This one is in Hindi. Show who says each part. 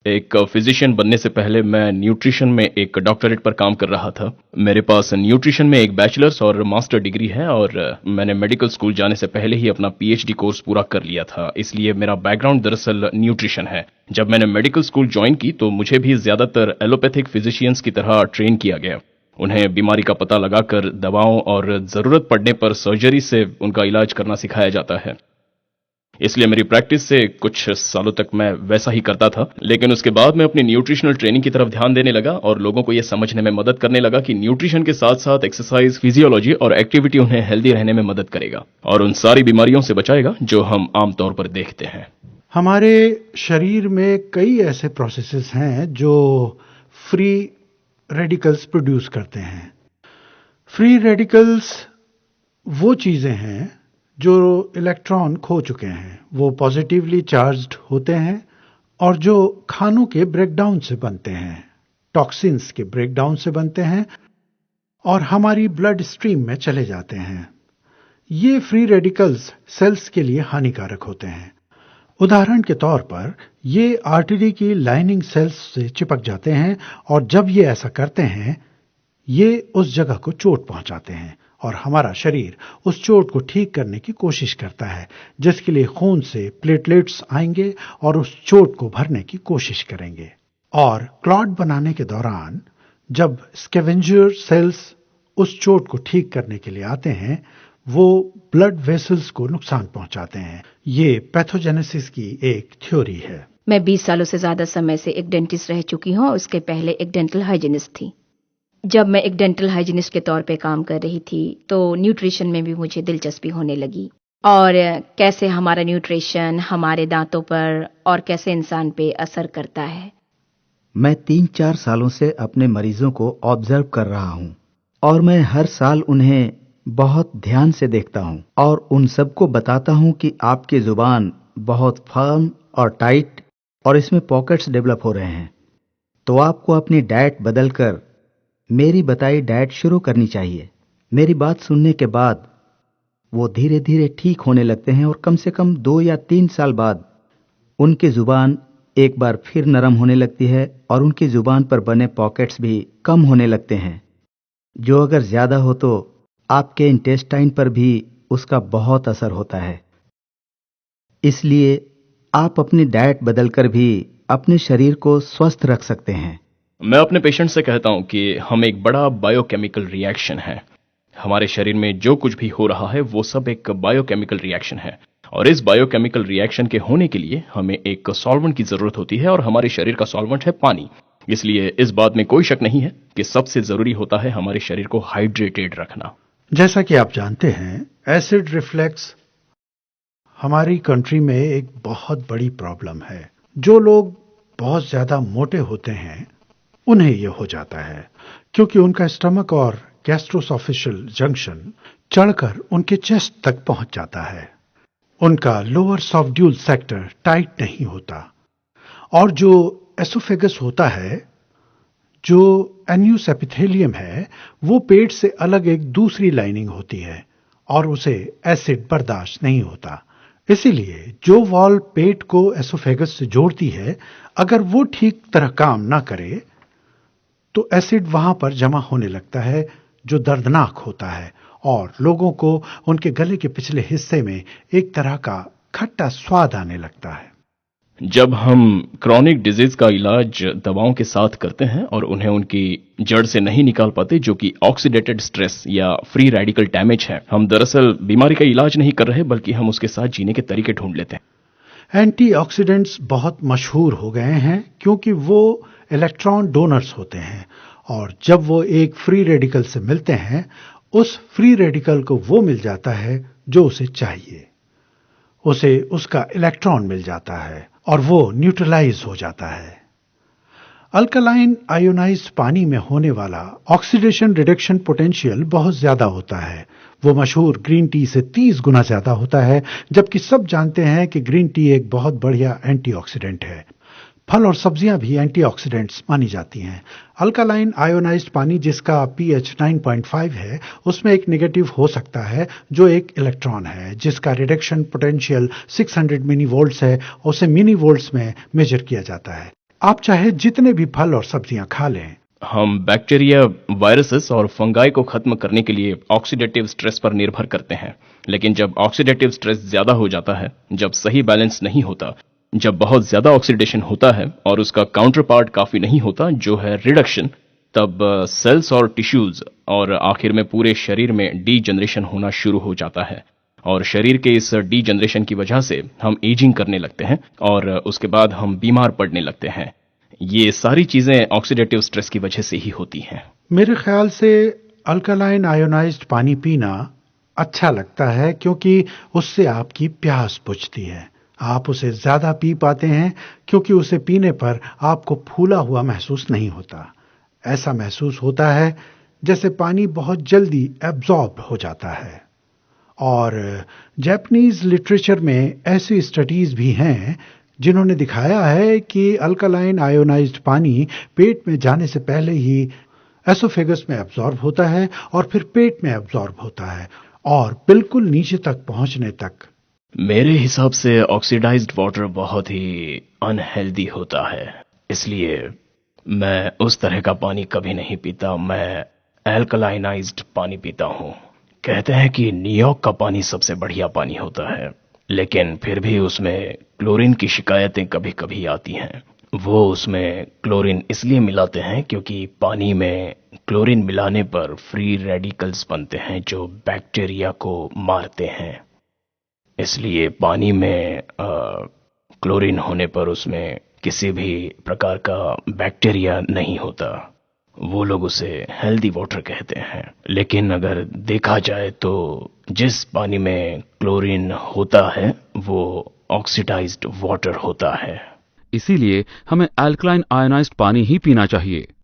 Speaker 1: एक फिजिशियन बनने से पहले मैं न्यूट्रिशन में एक डॉक्टरेट पर काम कर रहा था। मेरे पास न्यूट्रिशन में एक बैचलर्स और मास्टर डिग्री है और मैंने मेडिकल स्कूल जाने से पहले ही अपना पीएचडी कोर्स पूरा कर लिया था, इसलिए मेरा बैकग्राउंड दरअसल न्यूट्रिशन है। जब मैंने मेडिकल स्कूल ज्वाइन की तो मुझे भी ज्यादातर एलोपैथिक फिजिशियंस की तरह ट्रेन किया गया। उन्हें बीमारी का पता लगाकर दवाओं और जरूरत पड़ने पर सर्जरी से उनका इलाज करना सिखाया जाता है। इसलिए मेरी प्रैक्टिस से कुछ सालों तक मैं वैसा ही करता था, लेकिन उसके बाद मैं अपनी न्यूट्रिशनल ट्रेनिंग की तरफ ध्यान देने लगा और लोगों को यह समझने में मदद करने लगा कि न्यूट्रिशन के साथ साथ एक्सरसाइज, फिजियोलॉजी और एक्टिविटी उन्हें हेल्दी रहने में मदद करेगा और उन सारी बीमारियों से बचाएगा जो हम आमतौर पर देखते हैं।
Speaker 2: हमारे शरीर में कई ऐसे प्रोसेसेस हैं जो फ्री रेडिकल्स प्रोड्यूस करते हैं। फ्री रेडिकल्स वो चीजें हैं जो इलेक्ट्रॉन खो चुके हैं, वो पॉजिटिवली चार्ज्ड होते हैं और जो खानों के ब्रेकडाउन से बनते हैं, टॉक्सिन्स के ब्रेकडाउन से बनते हैं और हमारी ब्लड स्ट्रीम में चले जाते हैं। ये फ्री रेडिकल्स सेल्स के लिए हानिकारक होते हैं। उदाहरण के तौर पर ये आर्टरी की लाइनिंग सेल्स से चिपक जाते हैं और जब ये ऐसा करते हैं ये उस जगह को चोट पहुंचाते हैं और हमारा शरीर उस चोट को ठीक करने की कोशिश करता है, जिसके लिए खून से प्लेटलेट्स आएंगे और उस चोट को भरने की कोशिश करेंगे। और क्लॉट बनाने के दौरान जब स्कैवेंजर सेल्स उस चोट को ठीक करने के लिए आते हैं वो ब्लड वेसल्स को नुकसान पहुंचाते हैं। ये पैथोजेनेसिस की एक थ्योरी है।
Speaker 3: मैं 20 सालों से ज्यादा समय से एक डेंटिस्ट रह चुकी हूँ और उसके पहले एक डेंटल हाइजीनिस्ट थी। जब मैं एक डेंटल हाइजीनिस्ट के तौर पे काम कर रही थी तो न्यूट्रिशन में भी मुझे दिलचस्पी होने लगी और कैसे हमारा न्यूट्रिशन हमारे दांतों पर और कैसे इंसान पे असर करता है।
Speaker 4: मैं 3-4 सालों से अपने मरीजों को ऑब्जर्व कर रहा हूँ और मैं हर साल उन्हें बहुत ध्यान से देखता हूँ और उन सबको बताता हूँ कि आपकी जुबान बहुत फर्म और टाइट और इसमें पॉकेट्स डेवलप हो रहे हैं, तो आपको अपनी डाइट बदलकर मेरी बताई डाइट शुरू करनी चाहिए। मेरी बात सुनने के बाद वो धीरे धीरे ठीक होने लगते हैं और कम से कम 2 या 3 साल बाद उनकी जुबान एक बार फिर नरम होने लगती है और उनकी जुबान पर बने पॉकेट्स भी कम होने लगते हैं, जो अगर ज्यादा हो तो आपके इंटेस्टाइन पर भी उसका बहुत असर होता है। इसलिए आप अपनी डाइट बदलकर भी अपने शरीर को स्वस्थ रख सकते हैं।
Speaker 1: मैं अपने पेशेंट से कहता हूं कि हम एक बड़ा बायोकेमिकल रिएक्शन है। हमारे शरीर में जो कुछ भी हो रहा है वो सब एक बायोकेमिकल रिएक्शन है और इस बायोकेमिकल रिएक्शन के होने के लिए हमें एक सॉल्वेंट की जरूरत होती है और हमारे शरीर का सॉल्वेंट है पानी। इसलिए इस बात में कोई शक नहीं है कि सबसे जरूरी होता है हमारे शरीर को हाइड्रेटेड रखना।
Speaker 2: जैसा कि आप जानते हैं, एसिड रिफ्लेक्स हमारी कंट्री में एक बहुत बड़ी प्रॉब्लम है। जो लोग बहुत ज्यादा मोटे होते हैं उन्हें यह हो जाता है क्योंकि उनका स्टमक और गैस्ट्रोसोफेशियल जंक्शन चढ़कर उनके चेस्ट तक पहुंच जाता है। उनका लोअर सॉफ्ट्यूल सेक्टर टाइट नहीं होता और जो एसोफेगस होता है, जो एन्यूस एपिथेलियम है, वो पेट से अलग एक दूसरी लाइनिंग होती है और उसे एसिड बर्दाश्त नहीं होता। इसीलिए जो वॉल पेट को एसोफेगस से जोड़ती है, अगर वो ठीक तरह काम ना करे तो एसिड वहां पर जमा होने लगता है जो दर्दनाक होता है और लोगों को उनके गले के पिछले हिस्से में एक तरह का खट्टा स्वाद आने लगता है।
Speaker 1: जब हम क्रॉनिक डिजीज का इलाज दवाओं के साथ करते हैं और उन्हें उनकी जड़ से नहीं निकाल पाते, जो कि ऑक्सीडेटेड स्ट्रेस या फ्री रेडिकल डैमेज है, हम दरअसल बीमारी का इलाज नहीं कर रहे बल्कि हम उसके साथ जीने के तरीके ढूंढ लेते हैं।
Speaker 2: एंटीऑक्सीडेंट्स बहुत मशहूर हो गए हैं क्योंकि वो इलेक्ट्रॉन डोनर्स होते हैं और जब वो एक फ्री रेडिकल से मिलते हैं उस फ्री रेडिकल को वो मिल जाता है जो उसे चाहिए। उसे उसका इलेक्ट्रॉन मिल जाता है और वो न्यूट्रलाइज हो जाता है। अल्कलाइन आयोनाइज्ड पानी में होने वाला ऑक्सीडेशन रिडक्शन पोटेंशियल बहुत ज्यादा होता है। वो मशहूर ग्रीन टी से 30 गुना ज्यादा होता है, जबकि सब जानते हैं कि ग्रीन टी एक बहुत बढ़िया एंटीऑक्सीडेंट है। फल और सब्जियां भी एंटीऑक्सीडेंट्स मानी जाती हैं। अल्कलाइन आयोनाइज्ड पानी जिसका पीएच 9.5 है, उसमें एक नेगेटिव हो सकता है जो एक इलेक्ट्रॉन है जिसका रिडक्शन पोटेंशियल 600 मिली वोल्ट्स है। उसे मिली वोल्ट्स में मेजर किया जाता है। आप चाहे जितने भी फल और सब्जियां खा लें,
Speaker 1: हम बैक्टीरिया, वायरसेस और फंगाई को खत्म करने के लिए ऑक्सीडेटिव स्ट्रेस पर निर्भर करते हैं। लेकिन जब ऑक्सीडेटिव स्ट्रेस ज्यादा हो जाता है, जब सही बैलेंस नहीं होता, जब बहुत ज्यादा ऑक्सीडेशन होता है और उसका काउंटर पार्ट काफी नहीं होता, जो है रिडक्शन, तब सेल्स और टिश्यूज और आखिर में पूरे शरीर में डी जनरेशन होना शुरू हो जाता है। और शरीर के इस डी जनरेशन की वजह से हम एजिंग करने लगते हैं और उसके बाद हम बीमार पड़ने लगते हैं। ये सारी चीजें ऑक्सीडेटिव स्ट्रेस की वजह से ही होती हैं।
Speaker 2: मेरे ख्याल से अल्कलाइन आयोनाइज्ड पानी पीना अच्छा लगता है क्योंकि उससे आपकी प्यास बुझती है। आप उसे ज्यादा पी पाते हैं क्योंकि उसे पीने पर आपको फूला हुआ महसूस नहीं होता। ऐसा महसूस होता है जैसे पानी बहुत जल्दी एब्जॉर्ब हो जाता है। और जापानीज लिटरेचर में ऐसी स्टडीज भी हैं जिन्होंने दिखाया है कि अल्कलाइन आयोनाइज्ड पानी पेट में जाने से पहले ही एसोफेगस में एब्जॉर्ब होता है और फिर पेट में एब्जॉर्ब होता है और बिल्कुल नीचे तक पहुंचने तक।
Speaker 1: मेरे हिसाब से ऑक्सीडाइज्ड वाटर बहुत ही अनहेल्दी होता है, इसलिए मैं उस तरह का पानी कभी नहीं पीता। मैं एल्कलाइनाइज्ड पानी पीता हूँ। कहते हैं कि न्यूयॉर्क का पानी सबसे बढ़िया पानी होता है, लेकिन फिर भी उसमें क्लोरीन की शिकायतें कभी कभी आती हैं। वो उसमें क्लोरीन इसलिए मिलाते हैं क्योंकि पानी में क्लोरीन मिलाने पर फ्री रेडिकल्स बनते हैं जो बैक्टीरिया को मारते हैं। इसलिए पानी में क्लोरीन होने पर उसमें किसी भी प्रकार का बैक्टीरिया नहीं होता। वो लोग उसे हेल्दी वाटर कहते हैं। लेकिन अगर देखा जाए तो जिस पानी में क्लोरीन होता है वो ऑक्सीडाइज्ड वाटर होता है।
Speaker 5: इसीलिए हमें अल्कलाइन आयोनाइज्ड पानी ही पीना चाहिए।